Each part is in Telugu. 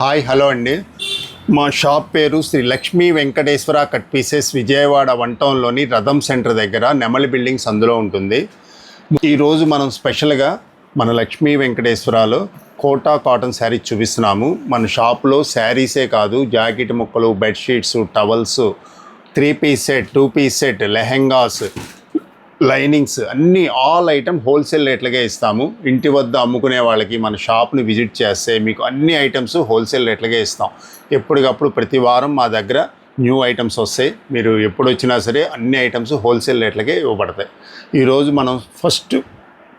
హాయ్ హలో అండి. మా షాప్ పేరు Sri Lakshmi Venkateswara cut pieces, Vijayawada one టౌన్లోని రథం సెంటర్ దగ్గర నెమలి బిల్డింగ్స్ అందులో ఉంటుంది. ఈరోజు మనం స్పెషల్గా మన లక్ష్మీ వెంకటేశ్వరలో కోటా కాటన్ శారీస్ చూపిస్తున్నాము. మన షాప్లో శారీసే కాదు, జాకెట్ ముక్కలు, bedsheets, towels, 3 piece set, 2 piece set, lehengas, linings అన్నీ ఆల్ ఐటమ్ హోల్సేల్ రేట్లకే ఇస్తాము. ఇంటి వద్ద అమ్ముకునే వాళ్ళకి మన షాప్ని విజిట్ చేస్తే మీకు అన్ని ఐటమ్స్ హోల్సేల్ రేట్లకే ఇస్తాం. ఎప్పటికప్పుడు ప్రతి వారం మా దగ్గర న్యూ ఐటమ్స్ వస్తాయి. మీరు ఎప్పుడు వచ్చినా సరే అన్ని ఐటమ్స్ హోల్సేల్ రేట్లకే ఇవ్వబడతాయి. ఈరోజు మనం ఫస్ట్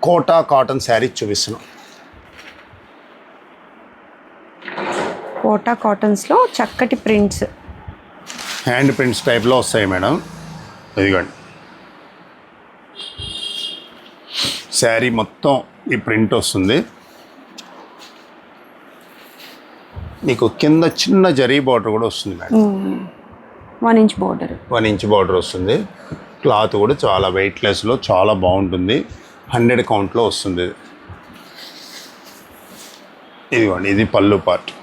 కోటా కాటన్ శారీస్ చూపిస్తున్నాం. కోటా కాటన్స్లో చక్కటి ప్రింట్స్, హ్యాండ్ ప్రింట్స్ టైప్లో వస్తాయి మేడం. ఇదిగోండి, శారీ మొత్తం ఈ ప్రింట్ వస్తుంది. మీకు కింద చిన్న జరీ బార్డర్ కూడా వస్తుంది madam. 1 inch border, 1 inch border వస్తుంది. క్లాత్ కూడా చాలా వెయిట్లెస్లో చాలా బాగుంటుంది. 100 కౌంట్లో వస్తుంది. ఇదిగోండి, ఇది పళ్ళు పార్ట్.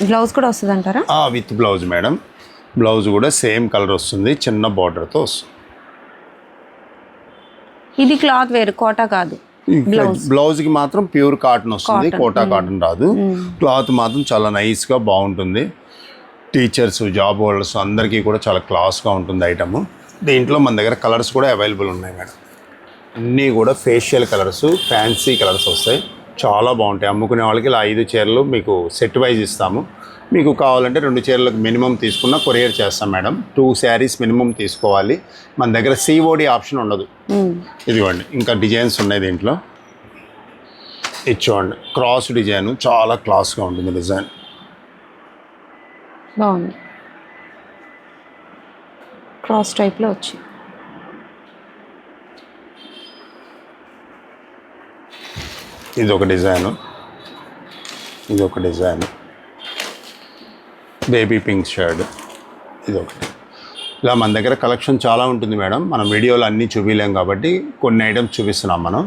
బ్లౌజ్ కూడా వస్తుంది అంటారా? With blouse madam. బ్లౌజ్ కూడా సేమ్ కలర్ వస్తుంది, చిన్న బార్డర్తో వస్తుంది. ఇది క్లాత్ వేరు, కోటా కాదు. బ్లౌజ్కి మాత్రం ప్యూర్ కాటన్ వస్తుంది, కోటా కాటన్ రాదు. క్లాత్ మాత్రం చాలా నైస్గా బాగుంటుంది. టీచర్స్, జాబ్ హోల్డర్స్ అందరికీ కూడా చాలా క్లాస్గా ఉంటుంది ఐటమ్. దీంట్లో మన దగ్గర కలర్స్ కూడా అవైలబుల్ ఉన్నాయి మేడం. అన్నీ కూడా ఫేషియల్ కలర్స్, ఫ్యాన్సీ కలర్స్ వస్తాయి, చాలా బాగుంటాయి. అమ్ముకునే వాళ్ళకి ఇలా 5 చీరలు మీకు సెట్ వైజ్ ఇస్తాము. మీకు కావాలంటే 2 చీరలకు మినిమం తీసుకున్న కొరియర్ చేస్తాం మేడం. 2 శారీస్ మినిమం తీసుకోవాలి. మన దగ్గర సిఓడి ఆప్షన్ ఉండదు. ఇదిగోండి, ఇంకా డిజైన్స్ ఉన్నాయి దీంట్లో. ఇది చూడండి, క్రాస్ డిజైన్ చాలా క్లాస్గా ఉంటుంది. డిజైన్ బాగుంది, క్రాస్ టైప్లో వచ్చి. ఇది ఒక డిజైను, ఇది ఒక డిజైన్, బేబీ పింక్ షర్ట్, ఇది ఒకటి. ఇలా మన దగ్గర కలెక్షన్ చాలా ఉంటుంది మేడం. మనం వీడియోలో అన్నీ చూపించలేం కాబట్టి కొన్ని ఐటమ్స్ చూపిస్తున్నాం మనం.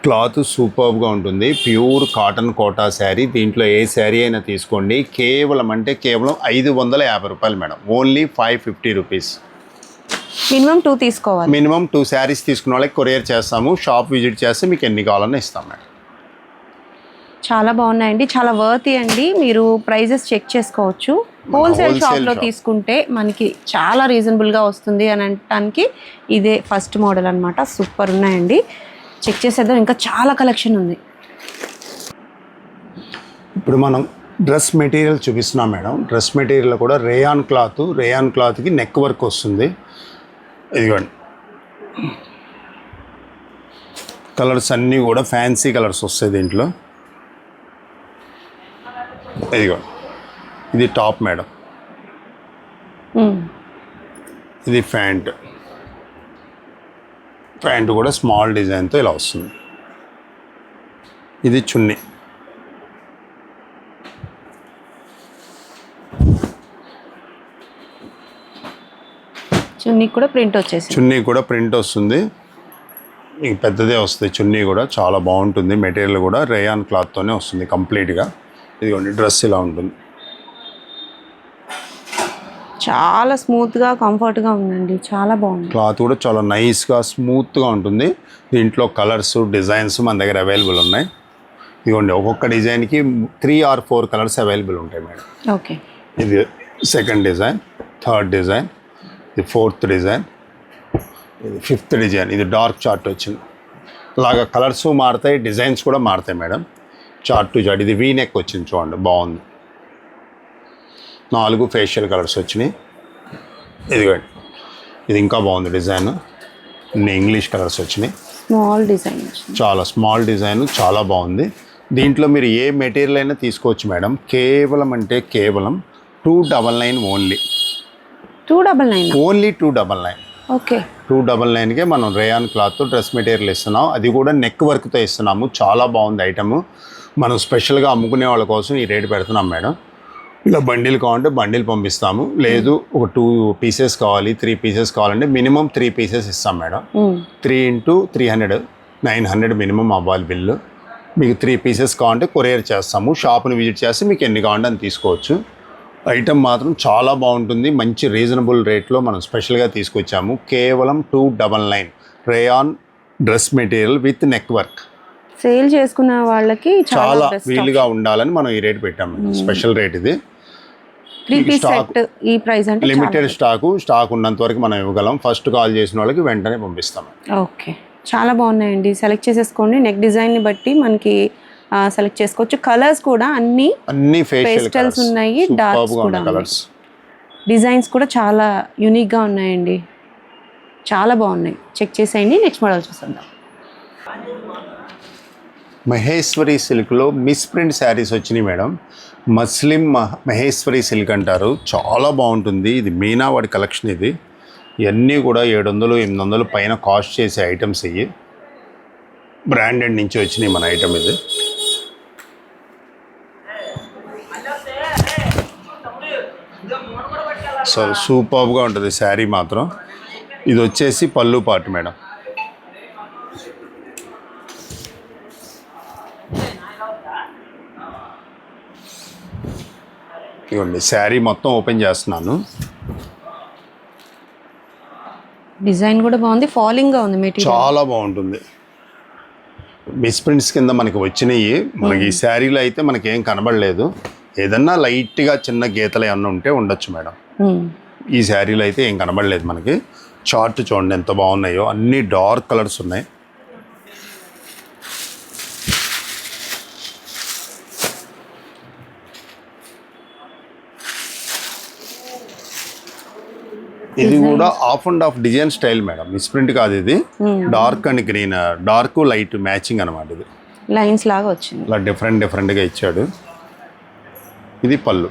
క్లాత్ సూపర్బ్గా ఉంటుంది, ప్యూర్ కాటన్ కోటా శారీ. దీంట్లో ఏ శారీ అయినా తీసుకోండి, కేవలం 550 రూపాయలు మేడం. Only 550 rupees. మినిమం 2 తీసుకోవాలి. మినిమం 2 శారీస్ తీసుకున్న వాళ్ళకి కొరియర్ చేస్తాము. షాప్ విజిట్ చేస్తే మీకు ఎన్ని కావాలన్నా ఇస్తాం మేడం. చాలా బాగున్నాయండి, చాలా వర్తీ అండి. మీరు ప్రైజెస్ చెక్ చేసుకోవచ్చు. హోల్సేల్ షాప్లో తీసుకుంటే మనకి చాలా రీజనబుల్గా వస్తుంది అని అనడానికి ఇదే ఫస్ట్ మోడల్ అనమాట. సూపర్ ఉన్నాయండి, చెక్ చేసేద్దాం. ఇంకా చాలా కలెక్షన్ ఉంది. ఇప్పుడు మనం డ్రెస్ మెటీరియల్ చూపిస్తున్నాం మేడం. డ్రెస్ మెటీరియల్ కూడా రేయాన్ క్లాత్, రేయాన్ క్లాత్కి నెక్ వర్క్ వస్తుంది. ఇదిగోండి, కలర్స్ అన్నీ కూడా ఫ్యాన్సీ కలర్స్ వస్తాయి దీంట్లో. ఇదిగోండి, ఇది టాప్ మేడం, ఇది ప్యాంట్. ప్యాంట్ కూడా స్మాల్ డిజైన్తో ఇలా వస్తుంది. ఇది చున్నీ, చున్నీ కూడా ప్రింట్ వచ్చేసి, చున్నీ కూడా ప్రింట్ వస్తుంది. మీకు పెద్దదే వస్తుంది చున్నీ కూడా, చాలా బాగుంటుంది. మెటీరియల్ కూడా రేయాన్ క్లాత్తోనే వస్తుంది కంప్లీట్గా. ఇదిగోండి, డ్రెస్ ఇలా ఉంటుంది. చాలా స్మూత్గా, కంఫర్ట్గా ఉందండి, చాలా బాగుంది. క్లాత్ కూడా చాలా నైస్గా స్మూత్గా ఉంటుంది. దీంట్లో కలర్స్, డిజైన్స్ మన దగ్గర అవైలబుల్ ఉన్నాయి. ఇదిగోండి, ఒక్కొక్క డిజైన్కి 3 or 4 కలర్స్ అవైలబుల్ ఉంటాయి మేడం. ఓకే, ఇది సెకండ్ డిజైన్, థర్డ్ డిజైన్, ఇది 4th డిజైన్, ఇది 5th డిజైన్. ఇది డార్క్ చార్ట్ వచ్చింది. అలాగా కలర్స్ మారుతాయి, డిజైన్స్ కూడా మారుతాయి మేడం. Chart to chart. ఇది వీ నెక్ వచ్చింది, చూడండి బాగుంది. 4 ఫేషియల్ కలర్స్ వచ్చినాయి. ఇదిగోండి, ఇది ఇంకా బాగుంది డిజైన్. ఇన్ని ఇంగ్లీష్ కలర్స్ వచ్చినాయి. స్మాల్ డిజైన్, చాలా స్మాల్ డిజైన్, చాలా బాగుంది. దీంట్లో మీరు ఏ మెటీరియల్ అయినా తీసుకోవచ్చు మేడం. కేవలం 299 ఓన్లీ. 299 ఓన్లీ 299. ఓకే, 299కే మనం రేయాన్ క్లాత్ డ్రెస్ మెటీరియల్ ఇస్తున్నాం. అది కూడా నెక్ వర్క్తో ఇస్తున్నాము. చాలా బాగుంది ఐటము. మనం స్పెషల్గా అమ్ముకునే వాళ్ళ కోసం ఈ రేటు పెడుతున్నాం మేడం. ఇలా బండిల్ కావాలంటే బండిల్ పంపిస్తాము. లేదు ఒక 2 పీసెస్ కావాలి, 3 పీసెస్ కావాలంటే మినిమం 3 పీసెస్ ఇస్తాం మేడం. 3 × 300 900 మినిమం అవ్వాలి బిల్లు. మీకు 3 పీసెస్ కావాలంటే కొరియర్ చేస్తాము. షాప్ని విజిట్ చేసి మీకు ఎన్ని కావాలంటే అని తీసుకోవచ్చు. ఐటమ్ మాత్రం చాలా బాగుంటుంది. మంచి రీజనబుల్ రేట్లో మనం స్పెషల్గా తీసుకొచ్చాము. కేవలం 299 rayon dress material with neck work. Sale చేసుకున్న వాళ్ళకి చాలా వీలుగా ఉండాలని మనం ఈ రేట్ పెట్టాము. స్పెషల్ రేట్ ఇది. 3 పీస్ సెట్ ఈ ప్రైస్ అంటే లిమిటెడ్ స్టాక్ ఉన్నంత వరకు మనం ఇవ్వగలం. ఫస్ట్ కాల్ చేసిన వాళ్ళకి వెంటనే పంపిస్తాం. ఓకే, చాలా బాగున్నాయండి. సెలెక్ట్ చేసేసుకోండి. నెక్ డిజైన్ని బట్టి మనకి సెలెక్ట్ చేసుకోవచ్చు. కలర్స్ కూడా అన్ని పేస్టల్స్ ఉన్నాయి, డార్క్స్ కూడా కలర్స్. డిజైన్స్ కూడా చాలా యూనిక్గా ఉన్నాయండి. చాలా బాగున్నాయి. చెక్ చేసేయండి. నెక్స్ట్ మోడల్ చూద్దాం. మహేశ్వరి సిల్క్లో మిస్ప్రింట్ శారీస్ వచ్చినాయి మేడం. మస్లిం మహేశ్వరి సిల్క్ అంటారు. చాలా బాగుంటుంది. ఇది మీనావాడి కలెక్షన్. ఇది ఇవన్నీ కూడా 700-800 పైన కాస్ట్ చేసే ఐటమ్స్. ఇవి బ్రాండెడ్ నుంచి వచ్చినాయి మన ఐటమ్. ఇది సో సూపర్గా ఉంటుంది శారీ మాత్రం. ఇది వచ్చేసి పళ్ళు పార్ట్ మేడం. ఇవ్వండి, శారీ మొత్తం ఓపెన్ చేస్తున్నాను. డిజైన్ కూడా బాగుంది. ఫాలింగ్గా ఉంది మెటీరియల్. చాలా బాగుంటుంది. మిస్ప్రింట్స్ కింద మనకి వచ్చినాయి. మనకి ఈ శారీలో అయితే మనకి ఏం కనబడలేదు. ఏదన్నా లైట్గా చిన్న గీతలు ఏమన్నా ఉంటే ఉండొచ్చు మేడం. ఈ శారీలో అయితే ఏం కనబడలేదు మనకి. చార్ట్ చూడండి ఎంత బాగున్నాయో. అన్ని డార్క్ కలర్స్ ఉన్నాయి. ఇది కూడా of and of design style madam. Misprint కాదు ఇది. Dark and green, dark light matching అనమాట. ఇది లైన్స్ లాగా వచ్చింది. ఇలా డిఫరెంట్గా ఇచ్చాడు. ఇది పళ్ళు.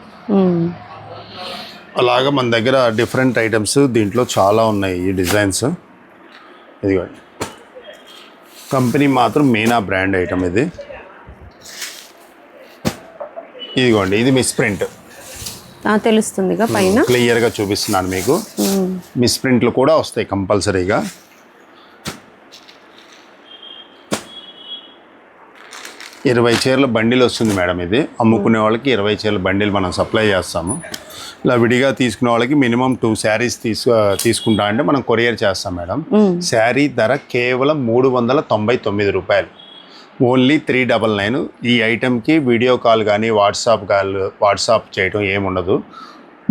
అలాగా మన దగ్గర డిఫరెంట్ ఐటమ్స్ దీంట్లో చాలా ఉన్నాయి. ఈ డిజైన్స్ ఇదిగోండి. కంపెనీ మాత్రం మీనా బ్రాండ్ ఐటమ్ ఇది. ఇదిగోండి, ఇది మిస్ప్రింట్. తెలుస్తుందిగా పైన క్లియర్గా చూపిస్తున్నాను మీకు. మిస్ప్రింట్లు కూడా వస్తాయి కంపల్సరీగా. ఇరవై చీరల బండిల్ వస్తుంది మేడం. ఇది అమ్ముకునే వాళ్ళకి 20 చీరల బండిల్ మనం సప్లై చేస్తాము. ఇలా విడిగా తీసుకునే వాళ్ళకి మినిమం 2 శారీస్ తీసుకుంటా అంటే మనం కొరియర్ చేస్తాం మేడం. శారీ ధర కేవలం 399 రూపాయలు. ఓన్లీ 399. ఈ ఐటెంకి వీడియో కాల్ కానీ వాట్సాప్ చేయడం ఏముండదు.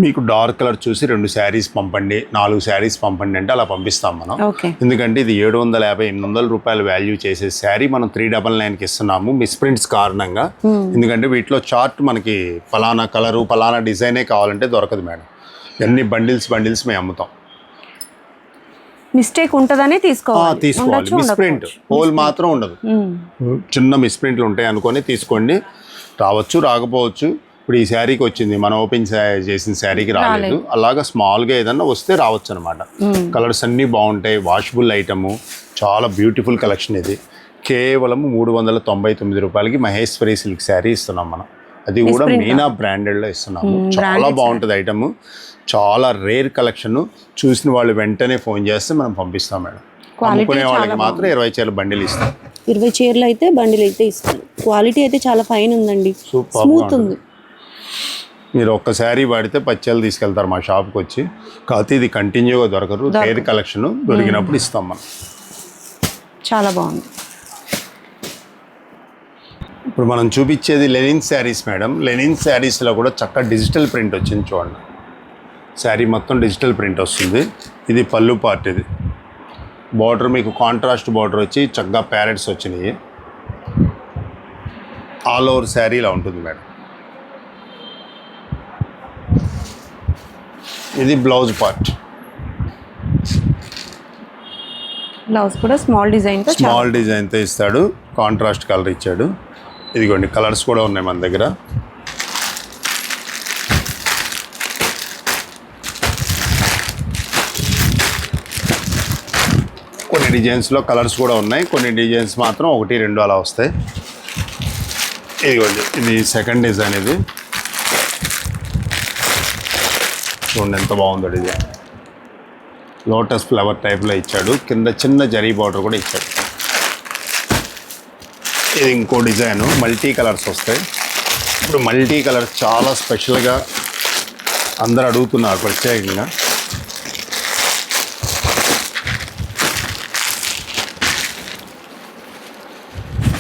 మీకు డార్క్ కలర్ చూసి 2 శారీస్ పంపండి, 4 శారీస్ పంపండి అంటే అలా పంపిస్తాం మనం. ఎందుకంటే ఇది 750-800 రూపాయలు వాల్యూ చేసే శారీ మనం 399కి ఇస్తున్నాము మిస్ప్రింట్స్ కారణంగా. ఎందుకంటే వీటిలో చార్ట్ మనకి ఫలానా కలరు ఫలానా డిజైనే కావాలంటే దొరకదు మేడం. ఎన్ని బండిల్స్ మేము అమ్ముతాం. మిస్టేక్ ఉంటుందనే తీసుకోవాలి. మిస్ప్రింట్ హోల్ మాత్రం ఉండదు. చిన్న మిస్ప్రింట్లు ఉంటాయి అనుకొని తీసుకోండి. రావచ్చు, రాకపోవచ్చు. ఇప్పుడు ఈ శారీకి వచ్చింది, మనం ఓపెన్ చేసిన శారీకి రాలేదు. అలాగా స్మాల్గా ఏదన్నా వస్తే రావచ్చు అనమాట. కలర్స్ అన్నీ బాగుంటాయి. వాషబుల్ ఐటము, చాలా బ్యూటిఫుల్ కలెక్షన్. ఇది కేవలం 399 రూపాయలకి మహేశ్వరి సిల్క్ శారీ ఇస్తున్నాం మనం. అది కూడా మీనా బ్రాండెడ్లో ఇస్తున్నాము. చాలా బాగుంటుంది ఐటము. చాలా రేర్ కలెక్షన్. చూసిన వాళ్ళు వెంటనే ఫోన్ చేస్తే మనం పంపిస్తాం మేడం. అమ్ముకునే వాళ్ళకి మాత్రం 20 చీరల బండిల్ ఇస్తాం. 20 చీరలు అయితే బండిల్ అయితే ఇస్తాం. క్వాలిటీ అయితే చాలా ఫైన్ ఉందండి. స్మూత్ ఉంది. మీరు ఒక్క శారీ వాడితే 10 చీరలు తీసుకెళ్తారు మా షాప్కి వచ్చి. కాకపోతే ఇది కంటిన్యూగా దొరకరు. రేర్ కలెక్షన్ దొరికినప్పుడు ఇస్తాం మనం. చాలా బాగుంది. ఇప్పుడు మనం చూపించేది లెనిన్ శారీస్ మేడం. లెనిన్ శారీస్లో కూడా చక్కగా డిజిటల్ ప్రింట్ వచ్చింది చూడండి. శారీ మొత్తం డిజిటల్ ప్రింట్ వస్తుంది. ఇది పళ్ళు పార్ట్. ఇది బార్డర్ మీకు కాంట్రాస్ట్ బార్డర్ వచ్చి చక్కగా ప్యారెట్స్ వచ్చినాయి. ఆల్ ఓవర్ శారీ ఇలా ఉంటుంది మేడం. ఇది బ్లౌజ్ పార్ట్. బ్లౌజ్ కూడా స్మాల్ డిజైన్తో ఇస్తాడు. కాంట్రాస్ట్ కలర్ ఇచ్చాడు. ఇదిగోండి, కలర్స్ కూడా ఉన్నాయి మన దగ్గర. కొన్ని డిజైన్స్లో కలర్స్ కూడా ఉన్నాయి. కొన్ని డిజైన్స్ మాత్రం 1-2 అలా వస్తాయి. ఇదిగోండి, ఇది సెకండ్ డిజైన్. ఇది చూడండి ఎంత బాగుందో డిజైన్. లోటస్ ఫ్లవర్ టైప్లో ఇచ్చాడు. కింద చిన్న జరీ బార్డర్ కూడా ఇచ్చాడు. ఇది ఇంకో డిజైన్, మల్టీ కలర్స్ వస్తాయి. ఇప్పుడు మల్టీ కలర్స్ చాలా స్పెషల్గా అందరు అడుగుతున్నారు ప్రత్యేకంగా.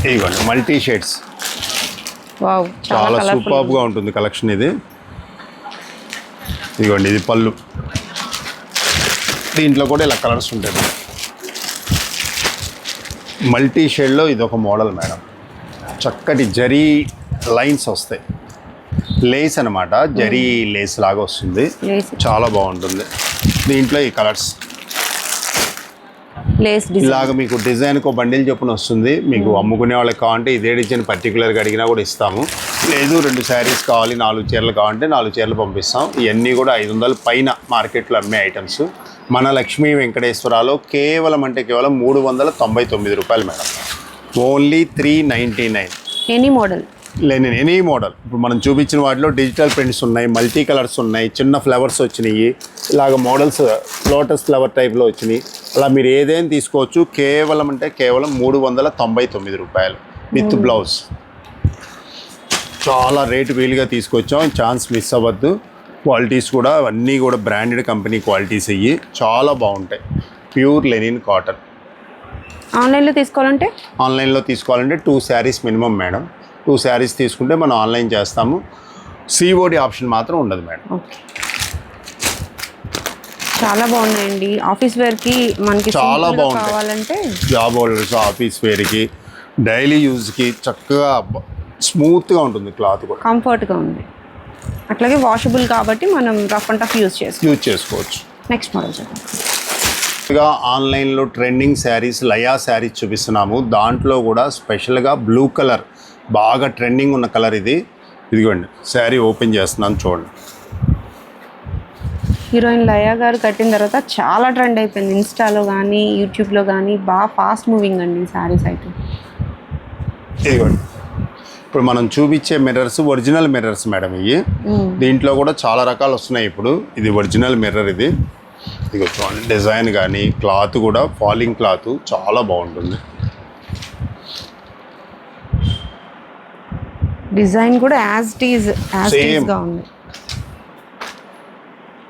ఇదిగోండి మల్టీ షేడ్స్, వావ్ చాలా సూపర్గా ఉంటుంది కలెక్షన్ ఇది. ఇదిగోండి ఇది పళ్ళు, దీంట్లో కూడా ఇలా కలర్స్ ఉంటాయి. మల్టీ షేడ్లో ఇది ఒక మోడల్ మేడం, చక్కటి జరీ లైన్స్ వస్తాయి, లేస్ అనమాట, జరీ లేస్ లాగా వస్తుంది, చాలా బాగుంటుంది. దీంట్లో ఈ కలర్స్ లేస్ ఇలాగ మీకు డిజైన్కి ఒక బండిల్ చొప్పున వస్తుంది. మీకు అమ్ముకునే వాళ్ళకి కావాలంటే ఇదే డిజైన్ పర్టికులర్గా అడిగినా కూడా ఇస్తాము. లేదు 2 శారీస్ కావాలి, 4 చీరలు కావాలంటే 4 చీరలు పంపిస్తాం. ఇవన్నీ కూడా 500 పైన మార్కెట్లో అమ్మే ఐటమ్స్. మన లక్ష్మీ వెంకటేశ్వరాలో కేవలం అంటే కేవలం 399 రూపాయలు madam, only 399. Any model any model. ఇప్పుడు మనం చూపించిన వాటిలో డిజిటల్ ప్రింట్స్ ఉన్నాయి, మల్టీ కలర్స్ ఉన్నాయి, చిన్న ఫ్లవర్స్ వచ్చినాయి, ఇలాగ మోడల్స్ లోటస్ ఫ్లవర్ టైప్లో వచ్చినాయి. అలా మీరు ఏదైనా తీసుకోవచ్చు. కేవలం అంటే కేవలం 399 రూపాయలు విత్ బ్లౌజ్. చాలా రేటు వీలుగా తీసుకొచ్చాం, ఛాన్స్ మిస్ అవ్వద్దు. క్వాలిటీస్ కూడా అన్నీ కూడా బ్రాండెడ్ కంపెనీ క్వాలిటీస్ అయ్యి చాలా బాగుంటాయి. Pure linen cotton. ఆన్లైన్లో తీసుకోవాలంటే 2 శారీస్ మినిమం మేడం. 2 శారీస్ తీసుకుంటే మనం ఆన్లైన్ చేస్తాము. సిఓడి ఆప్షన్ మాత్రం ఉండదు మేడం. ఓకే, చాలా బాగున్నాయండి. ఆఫీస్ వేర్కి మనకి చాలా బాగుంటాయి. కావాలంటే జాబ్ హోల్డర్స్, ఆఫీస్ వేర్కి, డైలీ యూజ్కి చక్కగా స్మూత్గా ఉంటుంది, క్లాత్ కూడా కంఫర్ట్గా ఉంది. అట్లాగే వాషబుల్ కాబట్టి మనం రఫ్ అండ్ టఫ్ యూజ్ చేసుకోవచ్చు. నెక్స్ట్ మోడల్ చెప్పండి. ఆన్లైన్లో ట్రెండింగ్ శారీస్ లయా శారీస్ చూపిస్తున్నాము. దాంట్లో కూడా స్పెషల్గా బ్లూ కలర్ బాగా ట్రెండింగ్ ఉన్న కలర్ ఇది. ఇదిగోండి శారీ ఓపెన్ చేస్తున్నాను చూడండి. హీరోయిన్ లయా గారు కట్టిన తర్వాత చాలా ట్రెండ్ అయిపోయింది, ఇన్స్టాలో కానీ యూట్యూబ్లో కానీ. బాగా ఫాస్ట్ మూవింగ్ అండి ఈ శారీస్ అయితే. ఇదిగోండి ఇప్పుడు మనం చూపించే మిర్రర్స్ ఒరిజినల్ మిర్రర్స్ మేడం ఇవి. దీంట్లో కూడా చాలా రకాలు వస్తున్నాయి ఇప్పుడు. ఇది ఒరిజినల్ మిర్రర్ ఇది. ఇదిగో చూడండి, డిజైన్ కానీ క్లాత్ కూడా ఫాలింగ్ క్లాత్ చాలా బాగుంటుంది. డిజైన్ కూడా యాజ్ గా ఉంది.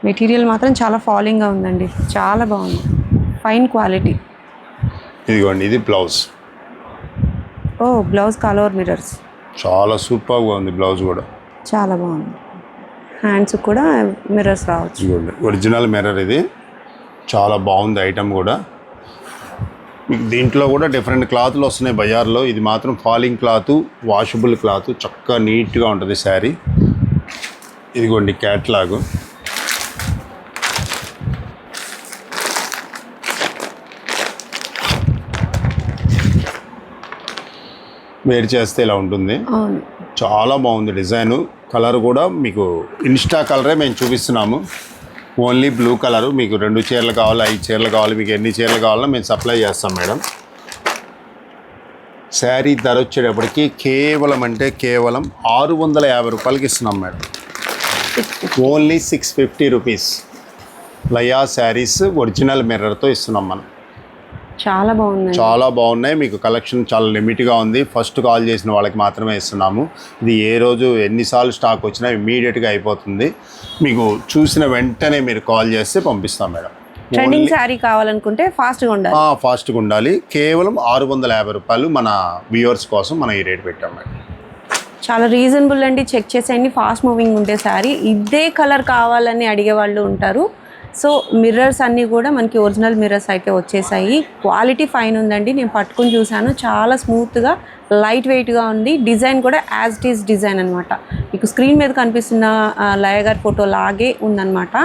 మెటీరియల్ మాత్రం చాలా ఫాలింగ్గా ఉందండి, చాలా బాగుంది, ఫైన్ క్వాలిటీ. ఇదిగోండి ఇది బ్లౌజ్. ఓ బ్లౌజ్ కలర్ మిర్రర్స్ చాలా సూపర్గా ఉంది, బ్లౌజ్ కూడా చాలా బాగుంది. హ్యాండ్స్ కూడా మిర్రర్స్ రావచ్చు. ఇదిగోండి ఒరిజినల్ మిర్రర్ ఇది, చాలా బాగుంది ఐటమ్ కూడా. మీకు దీంట్లో కూడా డిఫరెంట్ క్లాత్లు వస్తున్నాయి బజార్లో. ఇది మాత్రం ఫాలింగ్ క్లాత్, వాషబుల్ క్లాత్, చక్కగా నీట్గా ఉంటుంది శారీ. ఇదిగోండి క్యాట్లాగ్. వేర్ చేస్తే ఇలా ఉంటుంది, చాలా బాగుంది డిజైన్. కలర్ కూడా మీకు ఇన్స్టా కలరే మేము చూపిస్తున్నాము, ఓన్లీ బ్లూ కలరు. మీకు 2 చీరలు కావాలి, 5 చీరలు కావాలి, మీకు ఎన్ని చీరలు కావాలో మేము సప్లై చేస్తాం మేడం. శారీ ధర వచ్చేటప్పటికి కేవలం అంటే కేవలం 650 రూపాయలకి ఇస్తున్నాం madam, only 650 rupees. Laya sarees original మిర్రర్తో ఇస్తున్నాం మనం. చాలా బాగున్నాయి, చాలా బాగున్నాయి. మీకు కలెక్షన్ చాలా లిమిట్గా ఉంది. ఫస్ట్ కాల్ చేసిన వాళ్ళకి మాత్రమే ఇస్తున్నాము. ఇది ఏ రోజు ఎన్నిసార్లు స్టాక్ వచ్చినా ఇమీడియట్గా అయిపోతుంది. మీకు చూసిన వెంటనే మీరు కాల్ చేస్తే పంపిస్తాం మేడం. ట్రెండింగ్ శారీ కావాలనుకుంటే ఫాస్ట్గా ఉండాలి. ఫాస్ట్గా ఉండాలి. కేవలం 650 రూపాయలు మన వ్యూవర్స్ కోసం మనం ఈ రేట్ పెట్టాం మేడం. చాలా రీజనబుల్ అండి, చెక్ చేసేయండి. ఫాస్ట్ మూవింగ్ ఉండే శారీ, ఇదే కలర్ కావాలని అడిగే వాళ్ళు ఉంటారు. సో మిర్రర్స్ అన్నీ కూడా మనకి ఒరిజినల్ మిర్రర్స్ అయితే వచ్చేసాయి. క్వాలిటీ ఫైన్ ఉందండి, నేను పట్టుకుని చూశాను, చాలా స్మూత్గా లైట్ వెయిట్గా ఉంది. డిజైన్ కూడా యాజ్ ఇట్ ఈస్ డిజైన్ అనమాట. మీకు స్క్రీన్ మీద కనిపిస్తున్న లయ గారి ఫోటో లాగే ఉందన్నమాట.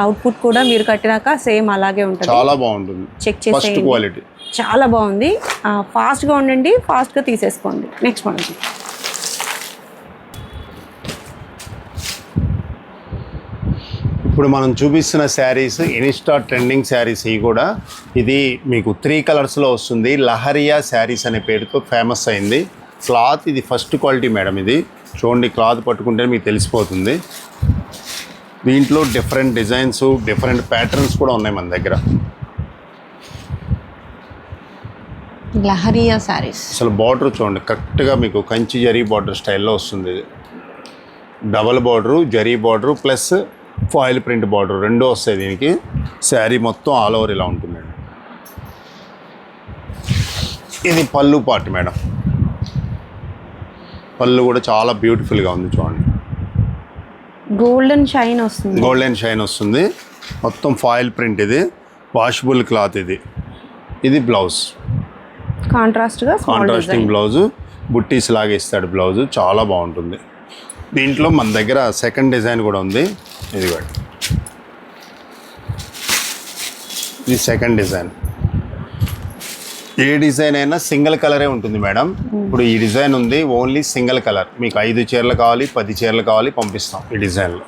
అవుట్పుట్ కూడా మీరు కట్టినాక సేమ్ అలాగే ఉంటుంది, చాలా బాగుంటుంది. చెక్ చేసే క్వాలిటీ చాలా బాగుంది. ఫాస్ట్గా ఉండండి, ఫాస్ట్గా తీసేసుకోండి. Next model. ఇప్పుడు మనం చూపిస్తున్న శారీస్ ఇన్స్టా ట్రెండింగ్ శారీస్. ఇవి కూడా ఇది మీకు 3 కలర్స్లో వస్తుంది. లహరియా శారీస్ అనే పేరుతో ఫేమస్ అయింది. క్లాత్ ఇది ఫస్ట్ క్వాలిటీ మేడం. ఇది చూడండి, క్లాత్ పట్టుకుంటే మీకు తెలిసిపోతుంది. దీంట్లో డిఫరెంట్ డిజైన్స్, డిఫరెంట్ ప్యాటర్న్స్ కూడా ఉన్నాయి మన దగ్గర. లహరియా శారీస్. అసలు బార్డర్ చూడండి, కరెక్ట్గా మీకు కంచి జరీ బార్డర్ స్టైల్లో వస్తుంది. ఇది double border, zari border plus foil print border రెండూ వస్తాయి దీనికి. శారీ మొత్తం ఆల్ ఓవర్ ఇలా ఉంటుందండి. ఇది పళ్ళు పార్ట్ మేడం. పళ్ళు కూడా చాలా బ్యూటిఫుల్గా ఉంది చూడండి. గోల్డెన్ షైన్ వస్తుంది. గోల్డెన్ షైన్ వస్తుంది. మొత్తం ఫాయిల్ ప్రింట్. ఇది వాషబుల్ క్లాత్. ఇది బ్లౌజ్, కాంట్రాస్టింగ్ బ్లౌజు. బుట్టీస్ లాగా ఇస్తాడు బ్లౌజు, చాలా బాగుంటుంది. దీంట్లో మన దగ్గర సెకండ్ డిజైన్ కూడా ఉంది. ఇది కూడా, ఇది సెకండ్ డిజైన్. ఏ డిజైన్ అయినా సింగిల్ కలరే ఉంటుంది మేడం. ఇప్పుడు ఈ డిజైన్ ఉంది ఓన్లీ సింగిల్ కలర్. మీకు 5 చీరలు కావాలి, 10 చీరలు కావాలి, పంపిస్తాం ఈ డిజైన్లో.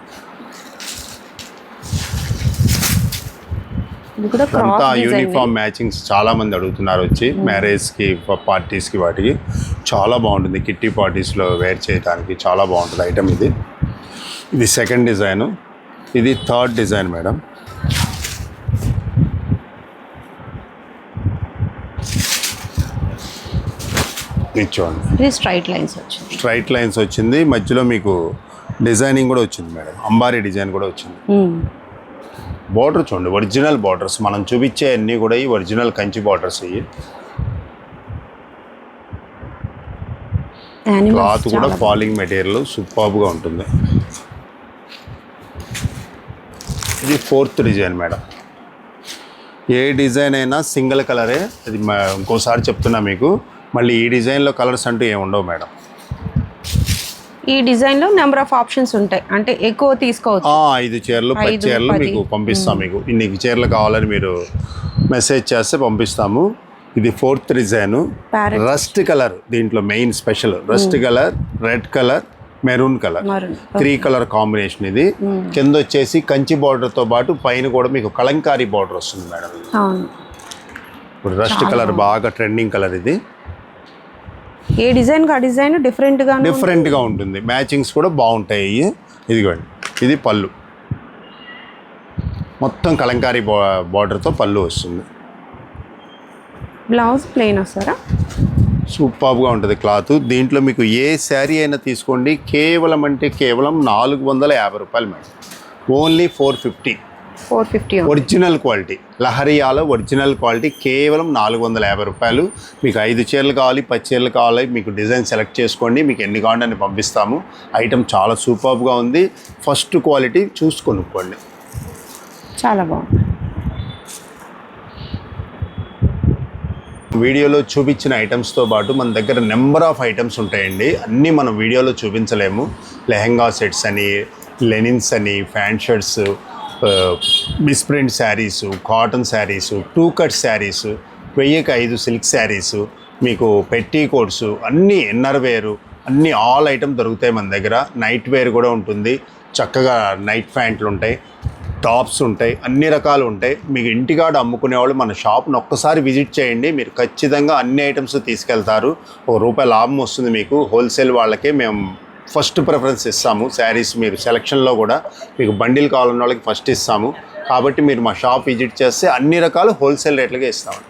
అంతా యూనిఫామ్ మ్యాచింగ్స్ చాలా మంది అడుగుతున్నారు వచ్చి, మ్యారేజ్కి, పార్టీస్కి, వాటికి చాలా బాగుంటుంది. కిట్టి పార్టీస్లో వేర్ చేయడానికి చాలా బాగుంటుంది ఐటమ్. ఇది సెకండ్ డిజైను. ఇది థర్డ్ డిజైన్ మేడం. ఇది చూడండి, ఇది స్ట్రైట్ లైన్స్ వచ్చింది. మధ్యలో మీకు డిజైనింగ్ కూడా వచ్చింది మేడం. అంబారీ డిజైన్ కూడా వచ్చింది. బార్డర్ చూడండి, ఒరిజినల్ బార్డర్స్. మనం చూపించే అన్నీ కూడా ఈ ఒరిజినల్ కంచి బార్డర్స్. ఇవి క్లాత్ కూడా ఫాలింగ్ మెటీరియల్ సూపర్గా ఉంటుంది. ఇది ఫోర్త్ డిజైన్ మేడం. ఏ డిజైన్ అయినా సింగిల్ కలరే. అది ఇంకోసారి చెప్తున్నా మీకు, మళ్ళీ ఈ డిజైన్లో కలర్స్ అంటూ ఏమి ఉండవు మేడం. ఈ డిజైన్లో నెంబర్ ఆఫ్ ఆప్షన్స్ ఉంటాయి, అంటే ఎక్కువ తీసుకోవచ్చు. 5 చీరలు 10 చీరలు మీకు పంపిస్తాం. మీకు ఇన్ని చీరలు కావాలని మీరు మెసేజ్ చేస్తే పంపిస్తాము. ఇది ఫోర్త్ డిజైను. రస్ట్ కలర్ దీంట్లో main special. Rust colour, red colour, maroon colour, 3 colour combination. ఇది కింద వచ్చేసి కంచి బార్డర్తో పాటు పైన కూడా మీకు కలంకారీ బార్డర్ వస్తుంది మేడం. ఇప్పుడు రస్ట్ కలర్ బాగా ట్రెండింగ్ కలర్. ఇది ఏ డిజైన్ ఆ డిజైన్ డిఫరెంట్గా ఉంటుంది. మ్యాచింగ్స్ కూడా బాగుంటాయి. ఇదిగోండి, ఇది పళ్ళు. మొత్తం కలంకారీ బార్డర్తో పళ్ళు వస్తుంది. బ్లౌజ్ ప్లెయిన్ వస్తారా? సూపర్గా ఉంటుంది క్లాత్. దీంట్లో మీకు ఏ శారీ అయినా తీసుకోండి, కేవలం అంటే కేవలం 450 రూపాయలు మేడం. Only 450 original quality. లహరియాలో ఒరిజినల్ క్వాలిటీ కేవలం 450 రూపాయలు. మీకు 5 చీరలు కావాలి, 10 చీరలు కావాలి, మీకు డిజైన్ సెలెక్ట్ చేసుకోండి. మీకు ఎన్ని కావాలని పంపిస్తాము. ఐటమ్ చాలా సూపర్గా ఉంది. ఫస్ట్ క్వాలిటీ చూసి కొనుక్కోండి. చాలా బాగుంది. వీడియోలో చూపించిన ఐటమ్స్తో పాటు మన దగ్గర నెంబర్ ఆఫ్ ఐటమ్స్ ఉంటాయండి. అన్నీ మనం వీడియోలో చూపించలేము. లెహెంగా సెట్స్ అని, లెనిన్స్ అని, pant shirts, misprint sarees, cotton sarees, 2 cut sarees, 1000కి 5 సిల్క్ శారీసు, మీకు పెట్టి కోట్స్, అన్నీ ఇన్నర్ వేరు, అన్నీ ఆల్ ఐటమ్ దొరుకుతాయి మన దగ్గర. నైట్ వేర్ కూడా ఉంటుంది. చక్కగా నైట్ ప్యాంట్లు ఉంటాయి, టాప్స్ ఉంటాయి, అన్ని రకాలు ఉంటాయి. మీకు ఇంటికాడ అమ్ముకునేవాళ్ళు మన షాప్ను ఒక్కసారి విజిట్ చేయండి. మీరు ఖచ్చితంగా అన్ని ఐటమ్స్ తీసుకెళ్తారు. ₹1 లాభం వస్తుంది మీకు. హోల్సేల్ వాళ్ళకే మేము ఫస్ట్ ప్రిఫరెన్స్ ఇస్తాము. శారీస్ మీరు సెలక్షన్లో కూడా మీకు బండిల్ కావాలన్న వాళ్ళకి ఫస్ట్ ఇస్తాము. కాబట్టి మీరు మా షాప్ విజిట్ చేస్తే అన్ని రకాలు హోల్సేల్ రేట్లకే ఇస్తాము.